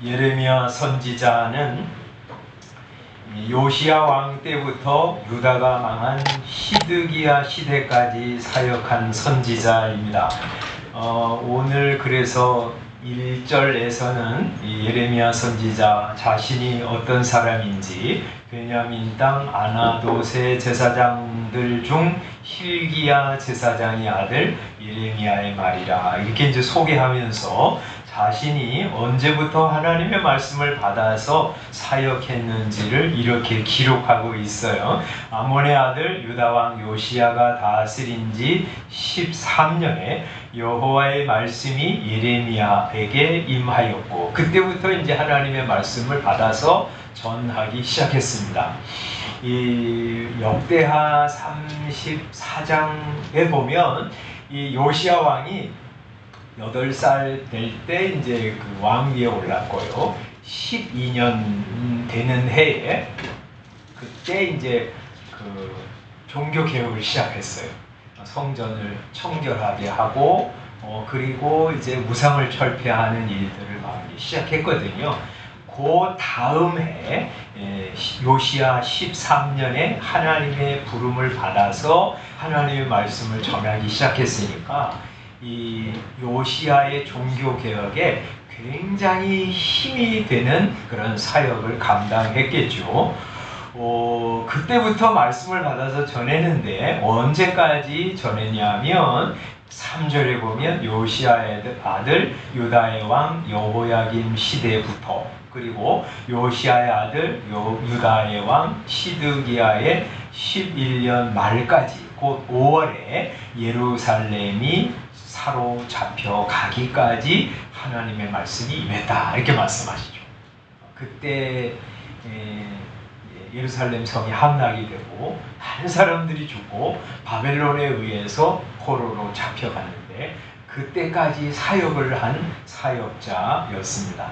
예레미야 선지자는 요시야 왕 때부터 유다가 망한 시드기야 시대까지 사역한 선지자입니다. 오늘 그래서 1절에서는 예레미야 선지자 자신이 어떤 사람인지 베냐민 땅 아나돗의 제사장들 중 hil기야 제사장의 아들 예레미야의 말이라 이렇게 이제 소개하면서 자신이 언제부터 하나님의 말씀을 받아서 사역했는지를 이렇게 기록하고 있어요. 아몬의 아들 유다왕 요시야가 다스린 지 13년에 여호와의 말씀이 예레미야에게 임하였고 그때부터 이제 하나님의 말씀을 받아서 전하기 시작했습니다. 이 역대하 34장에 보면 이 요시야 왕이 8살 될 때 이제 그 왕위에 올랐고요. 12년 되는 해에 그때 이제 그 종교 개혁을 시작했어요. 성전을 청결하게 하고 그리고 이제 우상을 철폐하는 일들을 많이 시작했거든요. 그 다음 해 요시야 13년에 하나님의 부름을 받아서 하나님의 말씀을 전하기 시작했으니까 이 요시야의 종교개혁에 굉장히 힘이 되는 그런 사역을 감당했겠죠. 그때부터 말씀을 받아서 전했는데 언제까지 전했냐면 3절에 보면 요시야의 아들 유다의 왕 여호야김 시대부터 그리고 요시야의 아들 유다의 왕 시드기야의 11년 말까지 곧 5월에 예루살렘이 사로잡혀 가기까지 하나님의 말씀이 임했다 이렇게 말씀하시죠. 그때 예루살렘 성이 함락이 되고 많은 사람들이 죽고 바벨론에 의해서 포로로 잡혀갔는데 그때까지 사역을 한 사역자였습니다.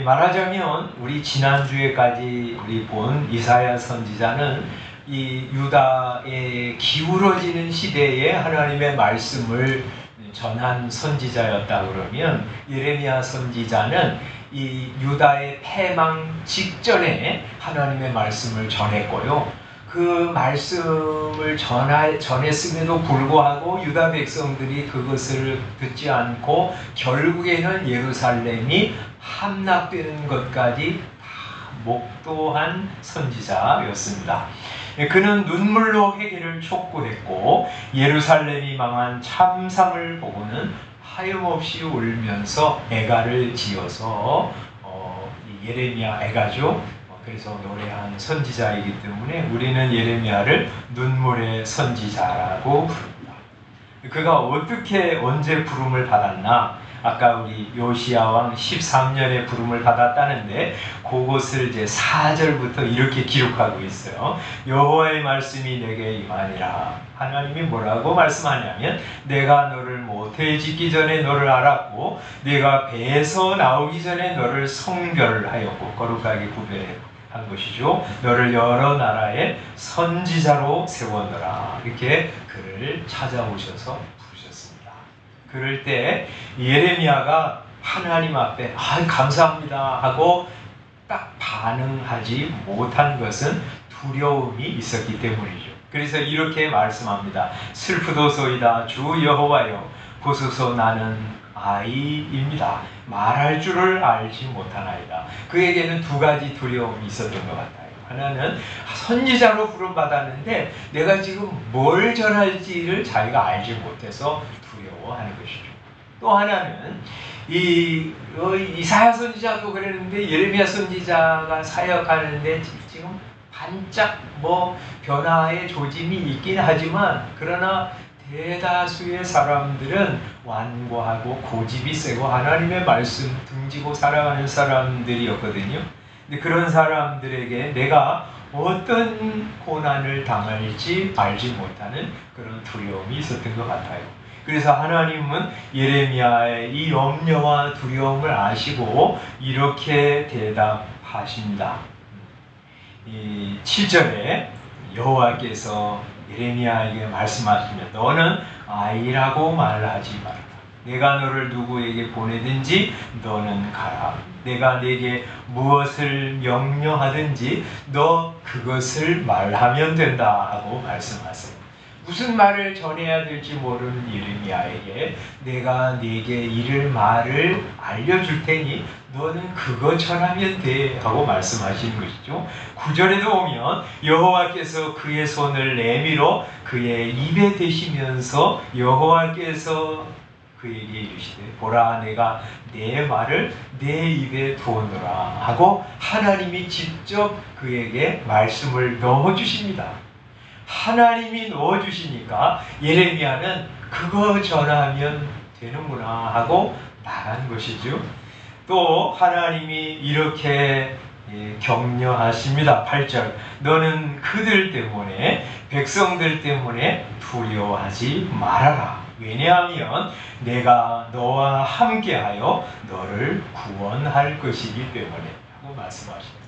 말하자면 우리 지난주에까지 우리 본 이사야 선지자는 이 유다에 기울어지는 시대에 하나님의 말씀을 전한 선지자였다 그러면 예레미야 선지자는 이 유다의 패망 직전에 하나님의 말씀을 전했고요. 그 말씀을 전했음에도 불구하고 유다 백성들이 그것을 듣지 않고 결국에는 예루살렘이 함락되는 것까지 다 목도한 선지자였습니다. 그는 눈물로 회개를 촉구했고 예루살렘이 망한 참상을 보고는 하염없이 울면서 애가를 지어서 예레미야 애가죠. 그래서 노래한 선지자이기 때문에 우리는 예레미야를 눈물의 선지자라고 부릅니다. 그가 어떻게 언제 부름을 받았나? 아까 우리 요시야 왕 13년에 부름을 받았다는데 그것을 이제 4절부터 이렇게 기록하고 있어요. 여호와의 말씀이 내게 임하니라. 하나님이 뭐라고 말씀하냐면 내가 너를 모태에 짓기 전에 너를 알았고 내가 배에서 나오기 전에 너를 성별하였고 거룩하게 구별한 것이죠. 너를 여러 나라의 선지자로 세웠노라. 이렇게 그를 찾아오셔서 그럴 때 예레미야가 하나님 앞에 감사합니다 하고 딱 반응하지 못한 것은 두려움이 있었기 때문이죠. 그래서 이렇게 말씀합니다. 슬프도소이다 주 여호와여 보소서 나는 아이입니다. 말할 줄을 알지 못하나이다. 그에게는 두 가지 두려움이 있었던 것 같아요. 하나는 선지자로 부름받았는데 내가 지금 뭘 전할지를 자기가 알지 못해서 두려워하는 것이죠. 또 하나는 이사야 선지자도 그랬는데 예레미야 선지자가 사역하는데 지금 반짝 변화의 조짐이 있긴 하지만 그러나 대다수의 사람들은 완고하고 고집이 세고 하나님의 말씀 등지고 살아가는 사람들이었거든요. 근데 그런 사람들에게 내가 어떤 고난을 당할지 알지 못하는 그런 두려움이 있었던 것 같아요. 그래서 하나님은 예레미야의 이 염려와 두려움을 아시고 이렇게 대답하십니다. 7절에 여호와께서 예레미야에게 말씀하시며 너는 아이라고 말하지 말라. 내가 너를 누구에게 보내든지 너는 가라. 내가 네게 무엇을 명령하든지 너 그것을 말하면 된다 하고 말씀하세요. 무슨 말을 전해야 될지 모르는 예레미야에게 내가 네게 이를 말을 알려줄 테니 너는 그거 전하면 돼 하고 말씀하시는 것이죠. 9절에도 보면 여호와께서 그의 손을 내밀어 그의 입에 대시면서 여호와께서 그에게 이르시되 보라 내가 내 말을 내 입에 두었노라 하고 하나님이 직접 그에게 말씀을 넣어주십니다. 하나님이 넣어주시니까 예레미야는 그거 전하면 되는구나 하고 나간 것이죠. 또 하나님이 이렇게 격려하십니다. 8절 너는 그들 때문에 백성들 때문에 두려워하지 말아라. 왜냐하면 내가 너와 함께하여 너를 구원할 것이기 때문에 하고 말씀하십니다.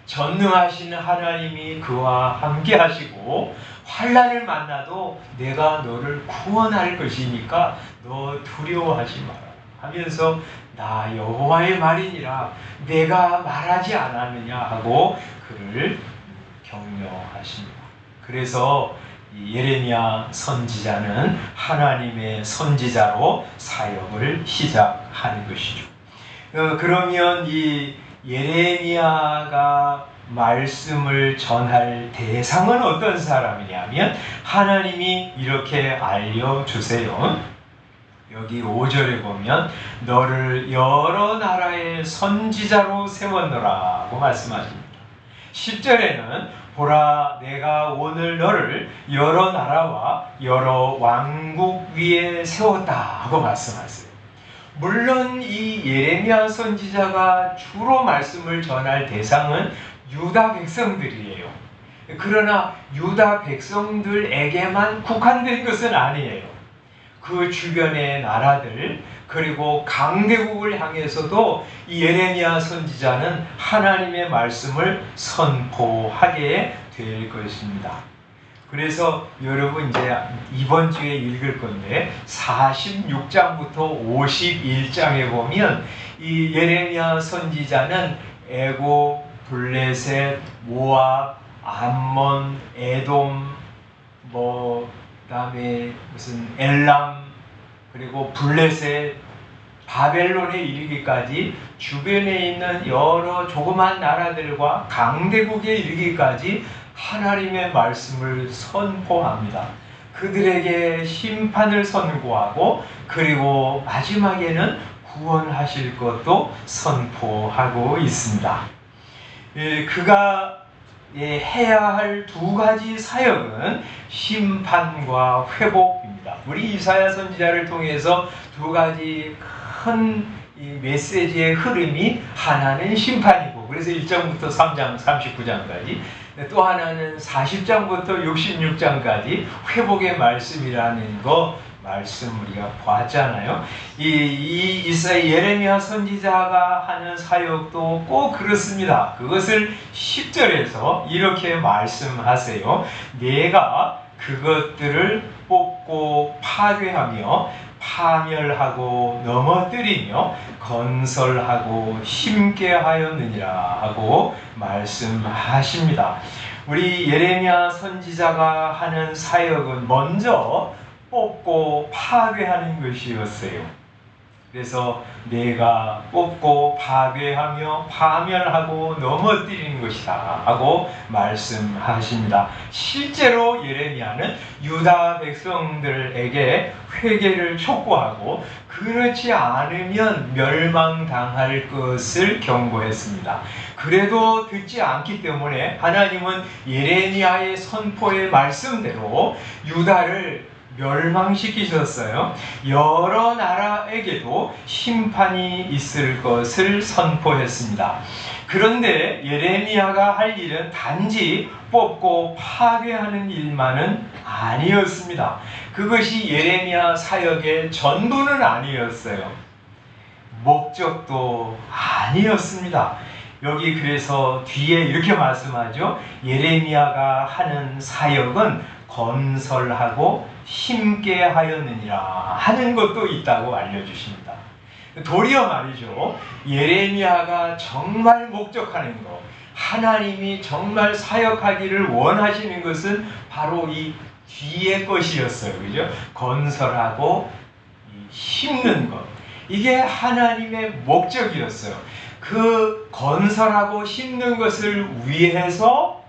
전능하신 하나님이 그와 함께 하시고 환난을 만나도 내가 너를 구원할 것이니까 너 두려워하지 마라 하면서 나 여호와의 말이니라 내가 말하지 않았느냐 하고 그를 격려하십니다. 그래서 예레미야 선지자는 하나님의 선지자로 사역을 시작하는 것이죠. 그러면 이 예레미야가 말씀을 전할 대상은 어떤 사람이냐면 하나님이 이렇게 알려주세요. 여기 5절에 보면 너를 여러 나라의 선지자로 세웠노라 하고 말씀하십니다. 10절에는 보라 내가 오늘 너를 여러 나라와 여러 왕국 위에 세웠다 하고 말씀하세요. 물론 이 예레미야 선지자가 주로 말씀을 전할 대상은 유다 백성들이에요. 그러나 유다 백성들에게만 국한된 것은 아니에요. 그 주변의 나라들 그리고 강대국을 향해서도 이 예레미야 선지자는 하나님의 말씀을 선포하게 될 것입니다. 그래서 여러분 이제 이번 주에 읽을 건데 46장부터 51장에 보면 이 예레미야 선지자는 애굽, 블레셋, 모압, 암몬, 에돔, 그다음에 무슨 엘람 그리고 블레셋, 바벨론에 이르기까지 주변에 있는 여러 조그만 나라들과 강대국에 이르기까지 하나님의 말씀을 선포합니다. 그들에게 심판을 선고하고 그리고 마지막에는 구원하실 것도 선포하고 있습니다. 그가 해야 할 두 가지 사역은 심판과 회복입니다. 우리 이사야 선지자를 통해서 두 가지 큰 메시지의 흐름이 하나는 심판이고 그래서 1장부터 3장 39장까지 또 하나는 40장부터 66장까지 회복의 말씀이라는 거 말씀 우리가 봤잖아요. 이 예레미야 선지자가 하는 사역도 꼭 그렇습니다. 그것을 10절에서 이렇게 말씀하세요. 내가 그것들을 뽑고 파괴하며 파멸하고 넘어뜨리며 건설하고 심게 하였느니라 하고 말씀하십니다. 우리 예레미야 선지자가 하는 사역은 먼저 뽑고 파괴하는 것이었어요. 그래서 내가 뽑고 파괴하며 파멸하고 넘어뜨리는 것이다 하고 말씀하십니다. 실제로 예레미야는 유다 백성들에게 회개를 촉구하고 그렇지 않으면 멸망당할 것을 경고했습니다. 그래도 듣지 않기 때문에 하나님은 예레미야의 선포의 말씀대로 유다를 멸망시키셨어요. 여러 나라에게도 심판이 있을 것을 선포했습니다. 그런데 예레미야가 할 일은 단지 뽑고 파괴하는 일만은 아니었습니다. 그것이 예레미야 사역의 전부는 아니었어요. 목적도 아니었습니다. 여기 그래서 뒤에 이렇게 말씀하죠. 예레미야가 하는 사역은 건설하고 심게 하였느니라 하는 것도 있다고 알려주십니다. 도리어 말이죠, 예레미야가 정말 목적하는 것, 하나님이 정말 사역하기를 원하시는 것은 바로 이 뒤의 것이었어요. 그죠? 건설하고 심는 것. 이게 하나님의 목적이었어요. 그 건설하고 심는 것을 위해서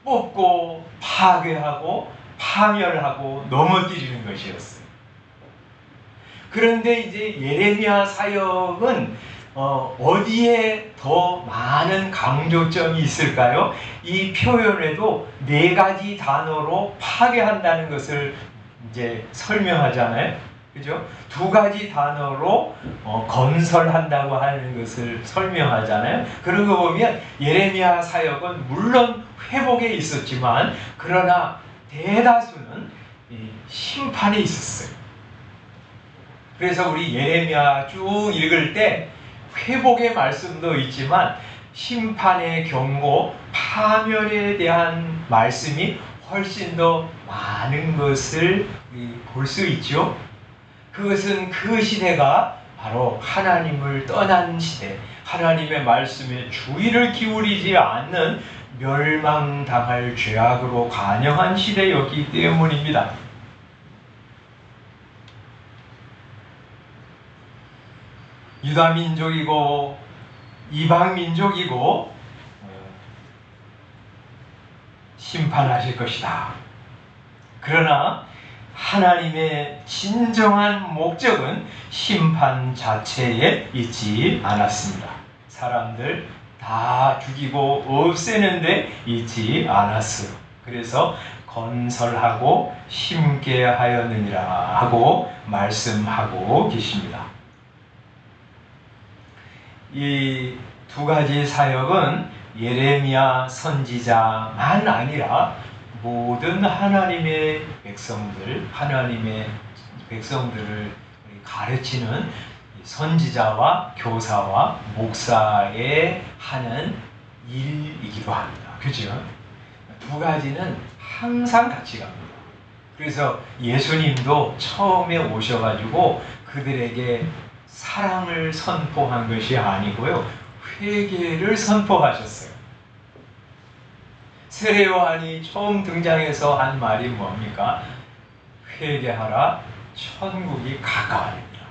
뽑고 파괴하고 파멸하고 넘어뜨리는 것이었어요. 그런데 이제 예레미야 사역은 어디에 더 많은 강조점이 있을까요? 이 표현에도 4가지 단어로 파괴한다는 것을 이제 설명하잖아요. 그죠? 2가지 단어로 건설한다고 하는 것을 설명하잖아요. 그런 거 보면 예레미야 사역은 물론 회복에 있었지만 그러나 대다수는 심판에 있었어요. 그래서 우리 예레미야 쭉 읽을 때 회복의 말씀도 있지만 심판의 경고, 파멸에 대한 말씀이 훨씬 더 많은 것을 볼 수 있죠. 그것은 그 시대가 바로 하나님을 떠난 시대, 하나님의 말씀에 주의를 기울이지 않는 멸망당할 죄악으로 관영한 시대였기 때문입니다. 유다민족이고 이방민족이고 심판하실 것이다. 그러나 하나님의 진정한 목적은 심판 자체에 있지 않았습니다. 사람들 다 죽이고 없애는 데 있지 않았어요. 그래서 건설하고 심게 하였느니라 하고 말씀하고 계십니다. 이 2가지 사역은 예레미야 선지자만 아니라 모든 하나님의 백성들을 가르치는 선지자와 교사와 목사에 하는 일이기도 합니다. 그죠? 2가지는 항상 같이 갑니다. 그래서 예수님도 처음에 오셔가지고 그들에게 사랑을 선포한 것이 아니고요, 회개를 선포하셨어요. 세례 요한이 처음 등장해서 한 말이 뭡니까? 회개하라, 천국이 가까워집니다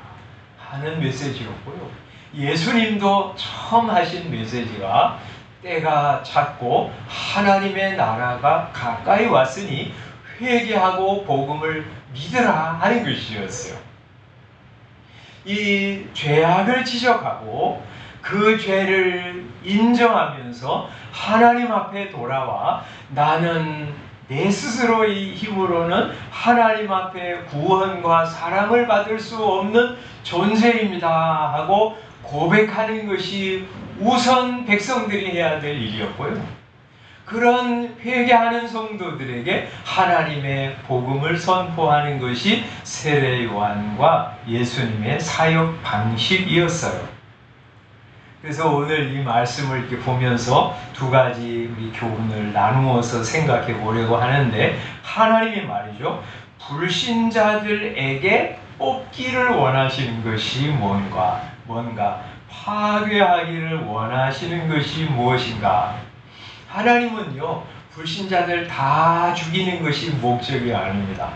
하는 메시지였고요. 예수님도 처음 하신 메시지가 때가 찼고 하나님의 나라가 가까이 왔으니 회개하고 복음을 믿으라 하는 것이었어요. 이 죄악을 지적하고 그 죄를 인정하면서 하나님 앞에 돌아와 나는 내 스스로의 힘으로는 하나님 앞에 구원과 사랑을 받을 수 없는 존재입니다 하고 고백하는 것이 우선 백성들이 해야 될 일이었고요. 그런 회개하는 성도들에게 하나님의 복음을 선포하는 것이 세례 요한과 예수님의 사역 방식이었어요. 그래서 오늘 이 말씀을 이렇게 보면서 2가지 우리 교훈을 나누어서 생각해 보려고 하는데, 하나님이 말이죠, 불신자들에게 뽑기를 원하시는 것이 뭔가 파괴하기를 원하시는 것이 무엇인가? 하나님은요, 불신자들 다 죽이는 것이 목적이 아닙니다.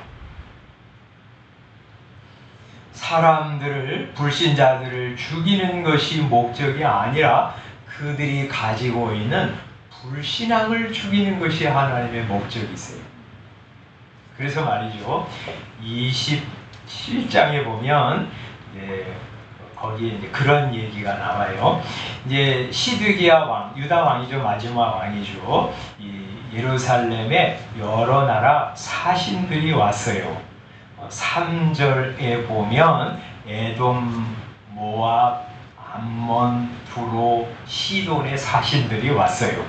불신자들을 죽이는 것이 목적이 아니라 그들이 가지고 있는 불신앙을 죽이는 것이 하나님의 목적이세요. 그래서 말이죠, 27장에 보면 거기에 이제 그런 얘기가 나와요. 이제 시드기야 왕, 유다 왕이죠, 마지막 왕이죠. 이 예루살렘에 여러 나라 사신들이 왔어요. 3절에 보면 에돔, 모압, 암몬, 두로, 시돈의 사신들이 왔어요.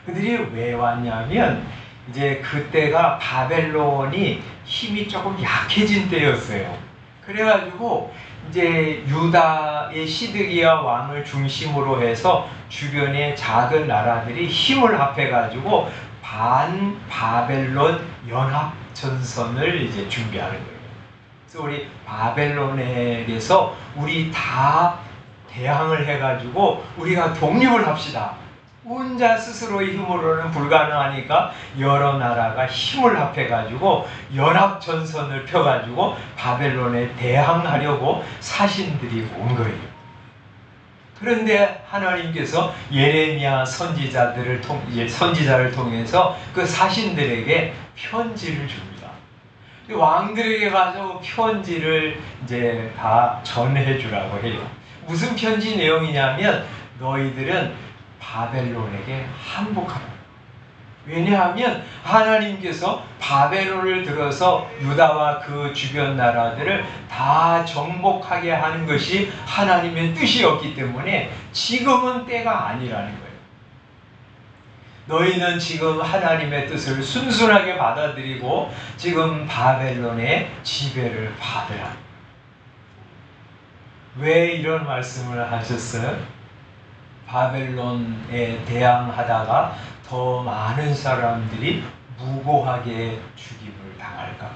그들이 왜 왔냐면 이제 그때가 바벨론이 힘이 조금 약해진 때였어요. 그래가지고 이제 유다의 시드기야 왕을 중심으로 해서 주변의 작은 나라들이 힘을 합해가지고 반바벨론 연합 연합전선을 이제 준비하는 거예요. 그래서 우리 바벨론에게서 우리 다 대항을 해가지고 우리가 독립을 합시다. 혼자 스스로의 힘으로는 불가능하니까 여러 나라가 힘을 합해가지고 연합전선을 펴가지고 바벨론에 대항하려고 사신들이 온 거예요. 그런데 하나님께서 예레미야 선지자를 통해서 그 사신들에게 편지를 줍니다. 왕들에게 가서 편지를 이제 다 전해주라고 해요. 무슨 편지 내용이냐면 너희들은 바벨론에게 항복하라. 왜냐하면 하나님께서 바벨론을 들어서 유다와 그 주변 나라들을 다 정복하게 하는 것이 하나님의 뜻이었기 때문에 지금은 때가 아니라는 거예요. 너희는 지금 하나님의 뜻을 순순하게 받아들이고 지금 바벨론의 지배를 받으라. 왜 이런 말씀을 하셨어요? 바벨론에 대항하다가 더 많은 사람들이 무고하게 죽임을 당할까봐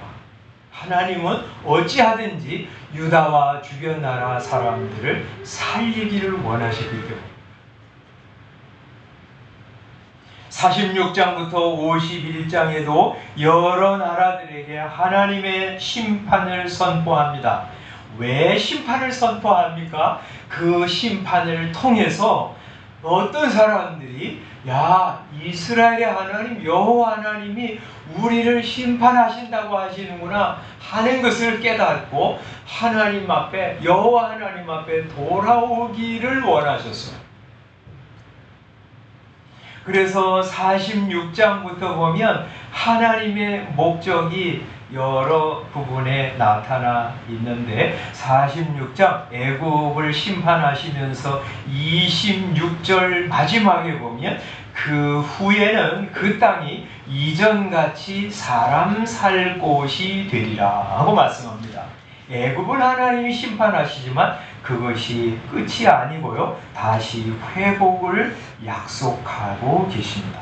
하나님은 어찌하든지 유다와 주변 나라 사람들을 살리기를 원하시기 때문에 46장부터 51장에도 여러 나라들에게 하나님의 심판을 선포합니다. 왜 심판을 선포합니까? 그 심판을 통해서 어떤 사람들이 야, 이스라엘의 하나님 여호와 하나님이 우리를 심판하신다고 하시는구나 하는 것을 깨닫고 하나님 앞에 여호와 하나님 앞에 돌아오기를 원하셨어요. 그래서 46장부터 보면 하나님의 목적이 여러 부분에 나타나 있는데 46장 애굽을 심판하시면서 26절 마지막에 보면 그 후에는 그 땅이 이전같이 사람 살 곳이 되리라 하고 말씀합니다. 애굽을 하나님이 심판하시지만 그것이 끝이 아니고요. 다시 회복을 약속하고 계십니다.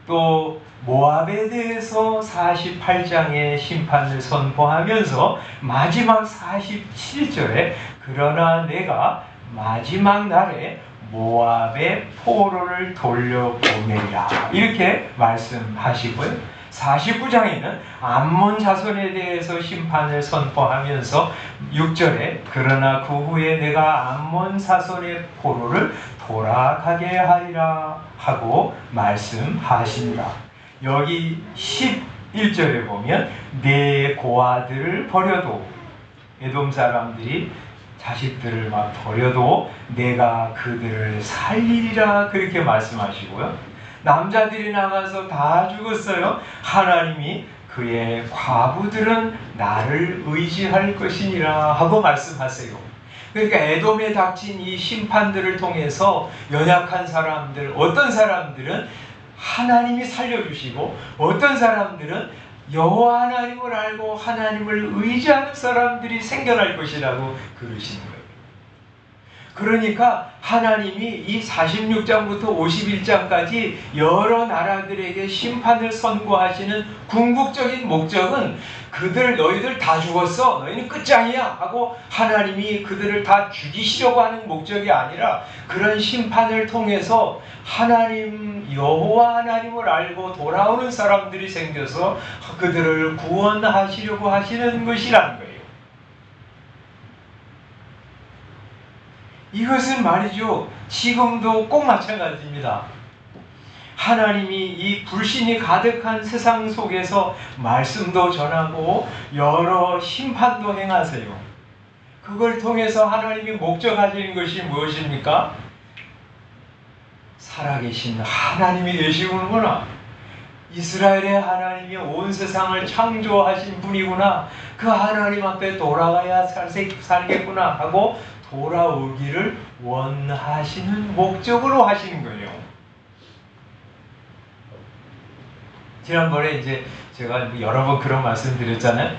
또 모압에 대해서 48장의 심판을 선포하면서 마지막 47절에 그러나 내가 마지막 날에 모압의 포로를 돌려보내리라 이렇게 말씀하시고요. 49장에는 암몬 자손에 대해서 심판을 선포하면서 6절에 그러나 그 후에 내가 암몬 자손의 포로를 돌아가게 하리라 하고 말씀하십니다. 여기 11절에 보면 내 고아들을 버려도 에돔 사람들이 자식들을 막 버려도 내가 그들을 살리리라 그렇게 말씀하시고요. 남자들이 나가서 다 죽었어요. 하나님이 그의 과부들은 나를 의지할 것이니라 하고 말씀하세요. 그러니까 에돔에 닥친 이 심판들을 통해서 연약한 사람들, 어떤 사람들은 하나님이 살려주시고 어떤 사람들은 여호와 하나님을 알고 하나님을 의지하는 사람들이 생겨날 것이라고 그러시는 거예요. 그러니까 하나님이 이 46장부터 51장까지 여러 나라들에게 심판을 선고하시는 궁극적인 목적은 너희들 다 죽었어. 너희는 끝장이야. 하고 하나님이 그들을 다 죽이시려고 하는 목적이 아니라 그런 심판을 통해서 하나님, 여호와 하나님을 알고 돌아오는 사람들이 생겨서 그들을 구원하시려고 하시는 것이라는 거예요. 이것은 말이죠. 지금도 꼭 마찬가지입니다. 하나님이 이 불신이 가득한 세상 속에서 말씀도 전하고 여러 심판도 행하세요. 그걸 통해서 하나님이 목적하시는 것이 무엇입니까? 살아계신 하나님이 되시는구나. 이스라엘의 하나님이 온 세상을 창조하신 분이구나. 그 하나님 앞에 돌아가야 살겠구나 하고 돌아오기를 원하시는 목적으로 하시는 거예요. 지난번에 이제 제가 여러 번 그런 말씀 드렸잖아요.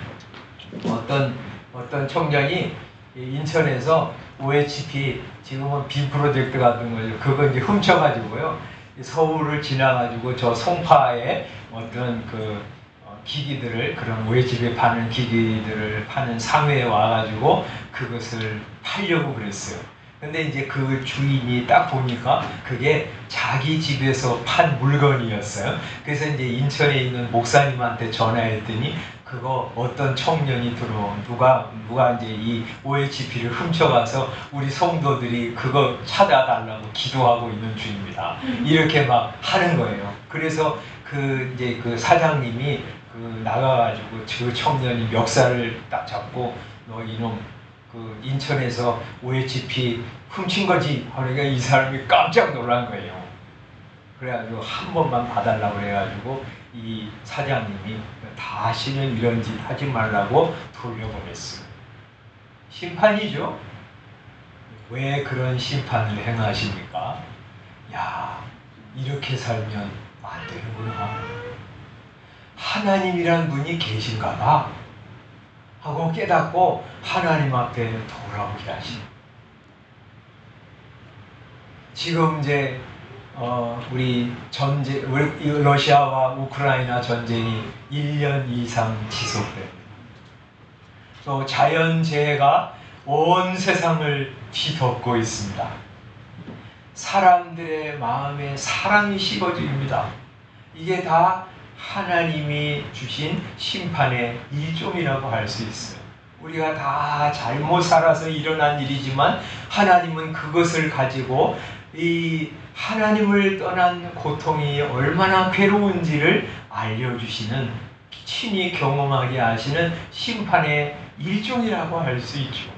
어떤 청년이 인천에서 OHP 지금은 B 프로젝트 같은 거죠. 그거 이제 훔쳐가지고요. 서울을 지나가지고 저 송파에 어떤 그 기기들을, 그런 오해집에 파는 기기들을 파는 상회에 와가지고 그것을 팔려고 그랬어요. 근데 이제 그 주인이 딱 보니까 그게 자기 집에서 판 물건이었어요. 그래서 이제 인천에 있는 목사님한테 전화했더니 그거 어떤 청년이 누가 이제 이 OHP를 훔쳐가서 우리 성도들이 그거 찾아달라고 기도하고 있는 중입니다. 이렇게 막 하는 거예요. 그래서 이제 그 사장님이 나가가지고 그 청년이 멱살을 딱 잡고 너 이놈 인천에서 OHP 훔친 거지? 그러니까 이 사람이 깜짝 놀란 거예요. 그래가지고 한 번만 봐달라고 그래가지고 이 사장님이 다시는 이런 짓 하지 말라고 돌려보냈어요. 심판이죠? 왜 그런 심판을 행하십니까? 야, 이렇게 살면 안 되는구나. 하나님이란 분이 계신가 봐 하고 깨닫고 하나님 앞에 돌아오게 하십니다. 지금 이제 우리 러시아와 우크라이나 전쟁이 1년 이상 지속됩니다. 또 자연재해가 온 세상을 뒤덮고 있습니다. 사람들의 마음에 사랑이 식어집니다. 이게 다 하나님이 주신 심판의 일종이라고 할 수 있어요. 우리가 다 잘못 살아서 일어난 일이지만 하나님은 그것을 가지고 이 하나님을 떠난 고통이 얼마나 괴로운지를 알려주시는, 친히 경험하게 하시는 심판의 일종이라고 할 수 있죠.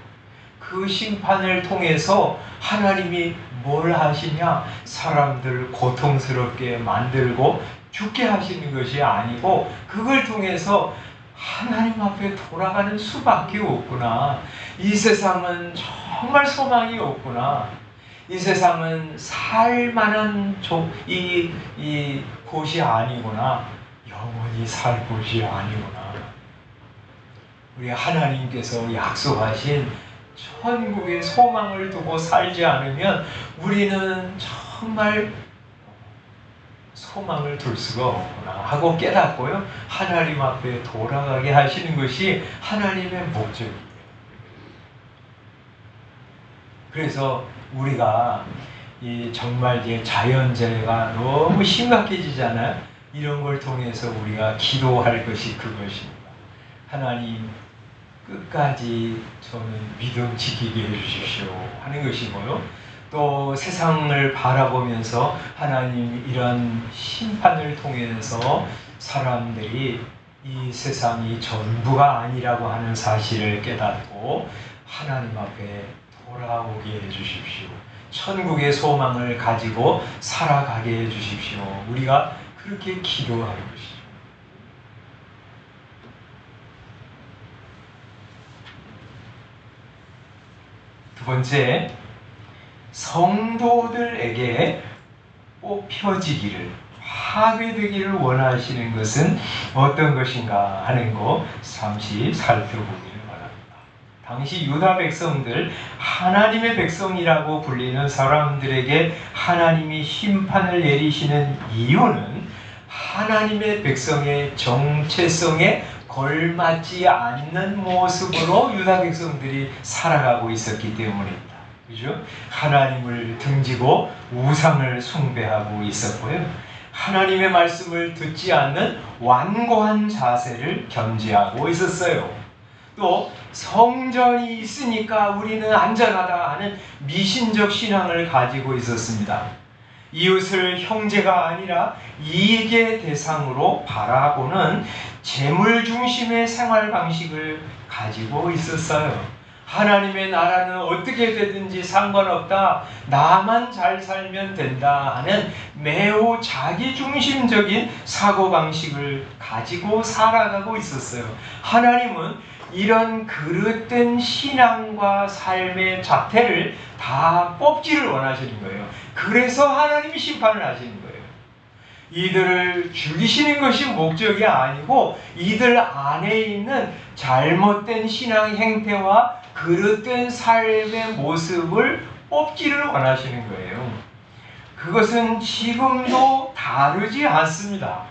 그 심판을 통해서 하나님이 뭘 하시냐? 사람들 고통스럽게 만들고 죽게 하시는 것이 아니고 그걸 통해서 하나님 앞에 돌아가는 수밖에 없구나. 이 세상은 정말 소망이 없구나. 이 세상은 살만한 이 곳이 아니구나. 영원히 살 곳이 아니구나. 우리 하나님께서 약속하신 천국의 소망을 두고 살지 않으면 우리는 정말 소망을 둘 수가 없구나 하고 깨닫고요. 하나님 앞에 돌아가게 하시는 것이 하나님의 목적이에요. 그래서 우리가 정말 자연재해가 너무 심각해지잖아요. 이런 걸 통해서 우리가 기도할 것이 그것입니다. 하나님, 끝까지 저는 믿음 지키게 해주십시오 하는 것이고요. 또 세상을 바라보면서 하나님, 이런 심판을 통해서 사람들이 이 세상이 전부가 아니라고 하는 사실을 깨닫고 하나님 앞에 돌아오게 해주십시오. 천국의 소망을 가지고 살아가게 해주십시오. 우리가 그렇게 기도하는 것이죠. 두 번째, 성도들에게 뽑혀지기를, 파괴되기를 원하시는 것은 어떤 것인가 하는 거 잠시 살펴보기를 바랍니다. 당시 유다 백성들, 하나님의 백성이라고 불리는 사람들에게 하나님이 심판을 내리시는 이유는 하나님의 백성의 정체성에 걸맞지 않는 모습으로 유다 백성들이 살아가고 있었기 때문입니다. 그죠? 하나님을 등지고 우상을 숭배하고 있었고요. 하나님의 말씀을 듣지 않는 완고한 자세를 견지하고 있었어요. 또 성전이 있으니까 우리는 안전하다 하는 미신적 신앙을 가지고 있었습니다. 이웃을 형제가 아니라 이익의 대상으로 바라보는 재물 중심의 생활 방식을 가지고 있었어요. 하나님의 나라는 어떻게 되든지 상관없다, 나만 잘 살면 된다 하는 매우 자기중심적인 사고방식을 가지고 살아가고 있었어요. 하나님은 이런 그릇된 신앙과 삶의 자태를 다 뽑기를 원하시는 거예요. 그래서 하나님이 심판을 하시는 거예요. 이들을 죽이시는 것이 목적이 아니고 이들 안에 있는 잘못된 신앙 행태와 그릇된 삶의 모습을 뽑기를 원하시는 거예요. 그것은 지금도 다르지 않습니다.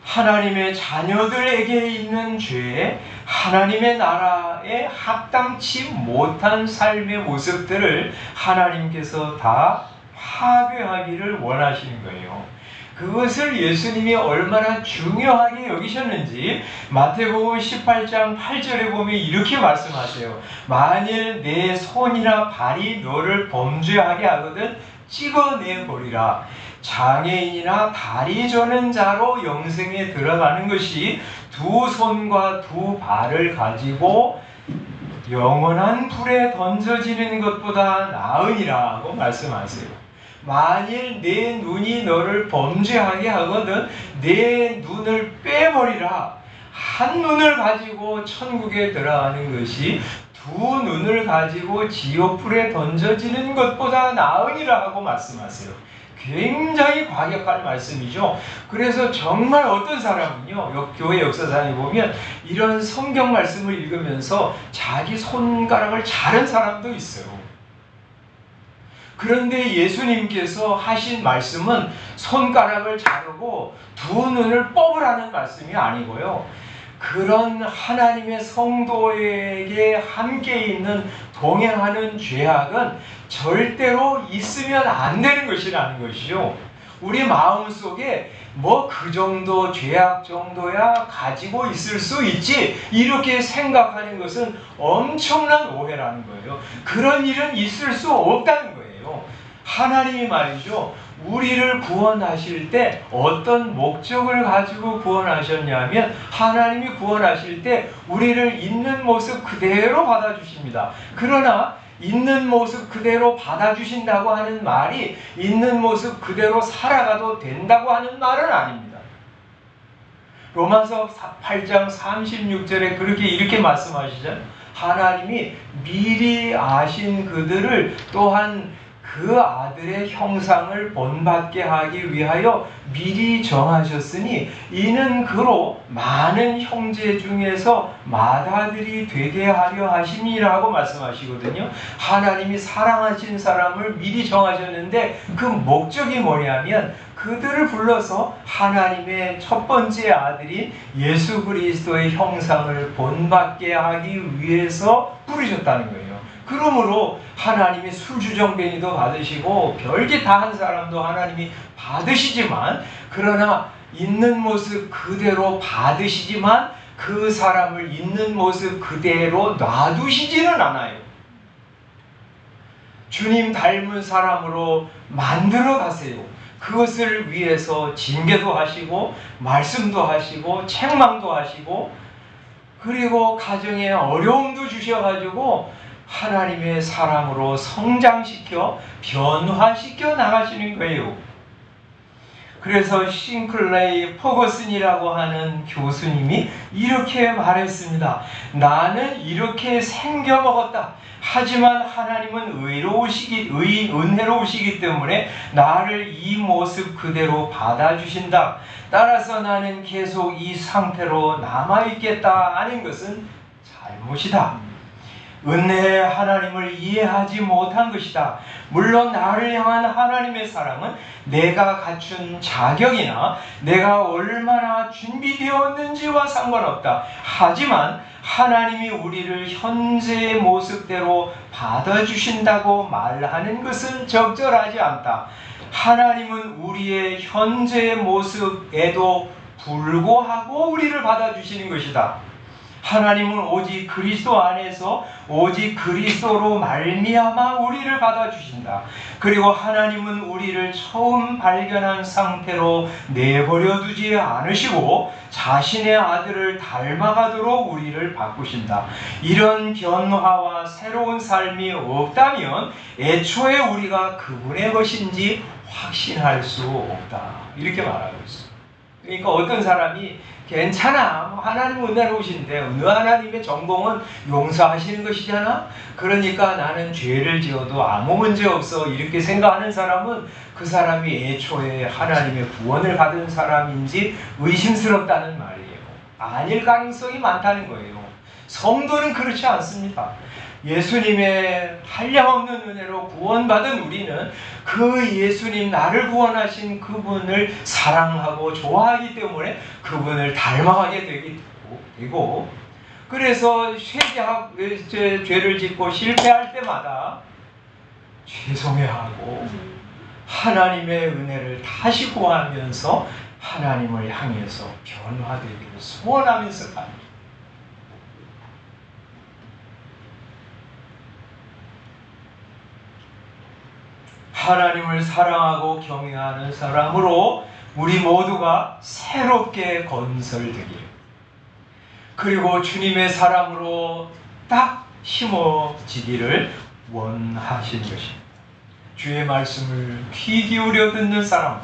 하나님의 자녀들에게 있는 죄, 하나님의 나라에 합당치 못한 삶의 모습들을 하나님께서 다 파괴하기를 원하시는 거예요. 그것을 예수님이 얼마나 중요하게 여기셨는지 마태복음 18장 8절에 보면 이렇게 말씀하세요. 만일 내 손이나 발이 너를 범죄하게 하거든 찍어내버리라. 장애인이나 다리 저는 자로 영생에 들어가는 것이 두 손과 두 발을 가지고 영원한 불에 던져지는 것보다 나으니라고 말씀하세요. 만일 내 눈이 너를 범죄하게 하거든 내 눈을 빼버리라. 한 눈을 가지고 천국에 들어가는 것이 두 눈을 가지고 지옥불에 던져지는 것보다 나으니라 하고 말씀하세요. 굉장히 과격한 말씀이죠. 그래서 정말 어떤 사람은요, 교회 역사상에 보면 이런 성경 말씀을 읽으면서 자기 손가락을 자른 사람도 있어요. 그런데 예수님께서 하신 말씀은 손가락을 자르고 두 눈을 뽑으라는 말씀이 아니고요. 그런 하나님의 성도에게 함께 있는 동행하는 죄악은 절대로 있으면 안 되는 것이라는 것이죠. 우리 마음속에 뭐 그 정도 죄악 정도야 가지고 있을 수 있지 이렇게 생각하는 것은 엄청난 오해라는 거예요. 그런 일은 있을 수 없다는 거예요. 하나님이 말이죠. 우리를 구원하실 때 어떤 목적을 가지고 구원하셨냐면 하나님이 구원하실 때 우리를 있는 모습 그대로 받아주십니다. 그러나 있는 모습 그대로 받아주신다고 하는 말이 있는 모습 그대로 살아가도 된다고 하는 말은 아닙니다. 로마서 8장 36절에 그렇게 이렇게 말씀하시잖아요. 하나님이 미리 아신 그들을 또한 그 아들의 형상을 본받게 하기 위하여 미리 정하셨으니 이는 그로 많은 형제 중에서 맏아들이 되게 하려 하심이라고 말씀하시거든요. 하나님이 사랑하신 사람을 미리 정하셨는데 그 목적이 뭐냐면 그들을 불러서 하나님의 첫 번째 아들인 예수 그리스도의 형상을 본받게 하기 위해서 부르셨다는 거예요. 그러므로 하나님이 술주정뱅이도 받으시고 별게 다 한 사람도 하나님이 받으시지만 그러나 있는 모습 그대로 받으시지만 그 사람을 있는 모습 그대로 놔두시지는 않아요. 주님 닮은 사람으로 만들어 가세요. 그것을 위해서 징계도 하시고 말씀도 하시고 책망도 하시고 그리고 가정에 어려움도 주셔가지고 하나님의 사람으로 성장시켜 변화시켜 나가시는 거예요. 그래서 싱클레이 포거슨이라고 하는 교수님이 이렇게 말했습니다. 나는 이렇게 생겨 먹었다. 하지만 하나님은 은혜로우시기 때문에 나를 이 모습 그대로 받아주신다. 따라서 나는 계속 이 상태로 남아있겠다 하는 것은 잘못이다. 은혜의 하나님을 이해하지 못한 것이다. 물론 나를 향한 하나님의 사랑은 내가 갖춘 자격이나 내가 얼마나 준비되었는지와 상관없다. 하지만 하나님이 우리를 현재의 모습대로 받아주신다고 말하는 것은 적절하지 않다. 하나님은 우리의 현재의 모습에도 불구하고 우리를 받아주시는 것이다. 하나님은 오직 그리스도 안에서 오직 그리스도로 말미암아 우리를 받아주신다. 그리고 하나님은 우리를 처음 발견한 상태로 내버려 두지 않으시고 자신의 아들을 닮아가도록 우리를 바꾸신다. 이런 변화와 새로운 삶이 없다면 애초에 우리가 그분의 것인지 확신할 수 없다. 이렇게 말하고 있어요. 그러니까 어떤 사람이 괜찮아. 하나님은 은혜로우신데 하나님의 전공은 용서하시는 것이잖아. 그러니까 나는 죄를 지어도 아무 문제 없어. 이렇게 생각하는 사람은 그 사람이 애초에 하나님의 구원을 받은 사람인지 의심스럽다는 말이에요. 아닐 가능성이 많다는 거예요. 성도는 그렇지 않습니다. 예수님의 한량없는 은혜로 구원받은 우리는 그 예수님, 나를 구원하신 그분을 사랑하고 좋아하기 때문에 그분을 닮아가게 되고, 그래서 죄를 짓고 실패할 때마다 죄송해하고 하나님의 은혜를 다시 구하면서 하나님을 향해서 변화되기를 소원하면서 갑니다. 하나님을 사랑하고 경외하는 사람으로 우리 모두가 새롭게 건설되기를, 그리고 주님의 사람으로 딱 심어지기를 원하신 것입니다. 주의 말씀을 귀 기울여 듣는 사람,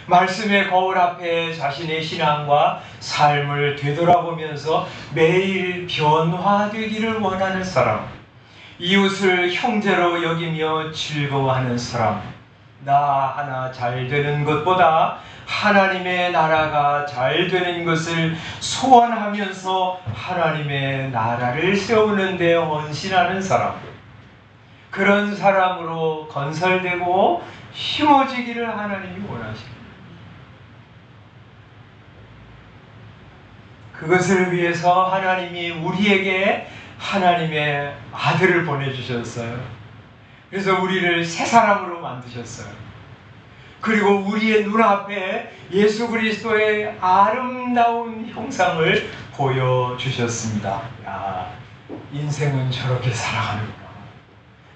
말씀의 거울 앞에 자신의 신앙과 삶을 되돌아보면서 매일 변화되기를 원하는 사람, 이웃을 형제로 여기며 즐거워하는 사람, 나 하나 잘 되는 것보다 하나님의 나라가 잘 되는 것을 소원하면서 하나님의 나라를 세우는 데 헌신하는 사람, 그런 사람으로 건설되고 심어지기를 하나님이 원하십니다. 그것을 위해서 하나님이 우리에게 하나님의 아들을 보내주셨어요. 그래서 우리를 새 사람으로 만드셨어요. 그리고 우리의 눈앞에 예수 그리스도의 아름다운 형상을 보여주셨습니다. 야, 인생은 저렇게 살아가는구나,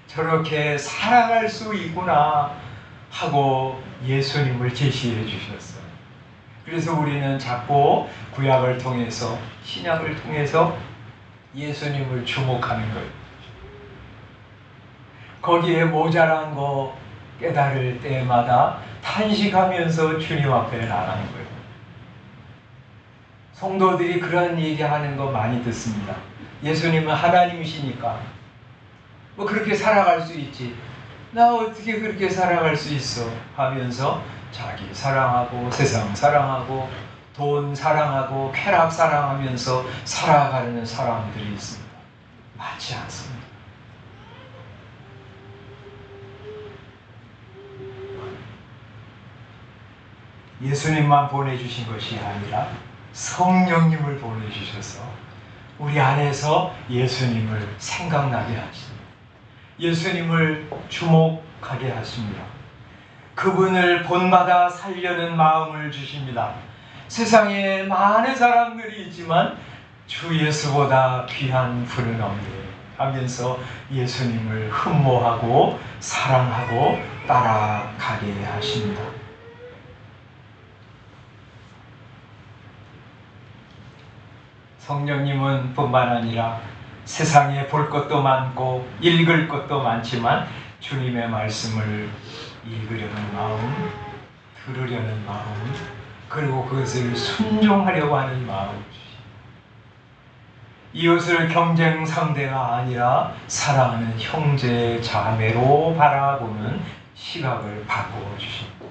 저렇게 살아갈 수 있구나 하고 예수님을 제시해 주셨어요. 그래서 우리는 자꾸 구약을 통해서, 신약을 통해서 예수님을 주목하는 거예요. 거기에 모자란 거 깨달을 때마다 탄식하면서 주님 앞에 나가는 거예요. 성도들이 그런 얘기하는 거 많이 듣습니다. 예수님은 하나님이시니까 뭐 그렇게 살아갈 수 있지, 나 어떻게 그렇게 살아갈 수 있어 하면서 자기 사랑하고 세상 사랑하고 돈 사랑하고 쾌락 사랑하면서 살아가는 사람들이 있습니다. 맞지 않습니다. 예수님만 보내주신 것이 아니라 성령님을 보내주셔서 우리 안에서 예수님을 생각나게 하십니다. 예수님을 주목하게 하십니다. 그분을 본받아 살려는 마음을 주십니다. 세상에 많은 사람들이 있지만 주 예수보다 귀한 분은 없네 하면서 예수님을 흠모하고 사랑하고 따라가게 하십니다. 성령님은 뿐만 아니라 세상에 볼 것도 많고 읽을 것도 많지만 주님의 말씀을 읽으려는 마음, 들으려는 마음, 그리고 그것을 순종하려고 하는 마음, 이웃을 경쟁 상대가 아니라 사랑하는 형제 자매로 바라보는 시각을 바꾸어 주십니다.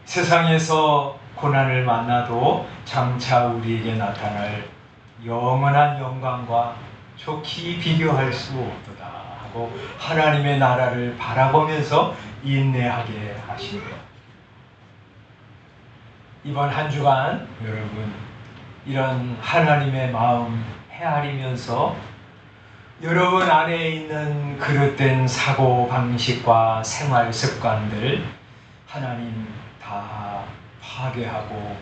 세상에서 고난을 만나도 장차 우리에게 나타날 영원한 영광과 좋게 비교할 수 없도다 하고 하나님의 나라를 바라보면서 인내하게 하십니다. 이번 한 주간 여러분 이런 하나님의 마음 헤아리면서 여러분 안에 있는 그릇된 사고 방식과 생활 습관들 하나님 다 파괴하고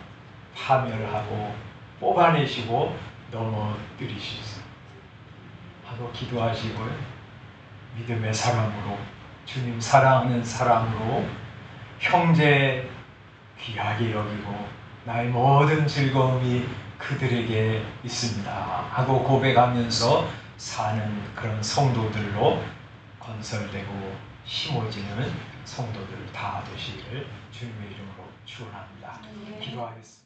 파멸하고 뽑아내시고 넘어뜨리시소 하고 기도하시고요. 믿음의 사람으로, 주님 사랑하는 사람으로 형제 귀하게 여기고 나의 모든 즐거움이 그들에게 있습니다 하고 고백하면서 사는 그런 성도들로 건설되고 심어지는 성도들 다 되시기를 주님의 이름으로 축원합니다. 기도하겠습니다.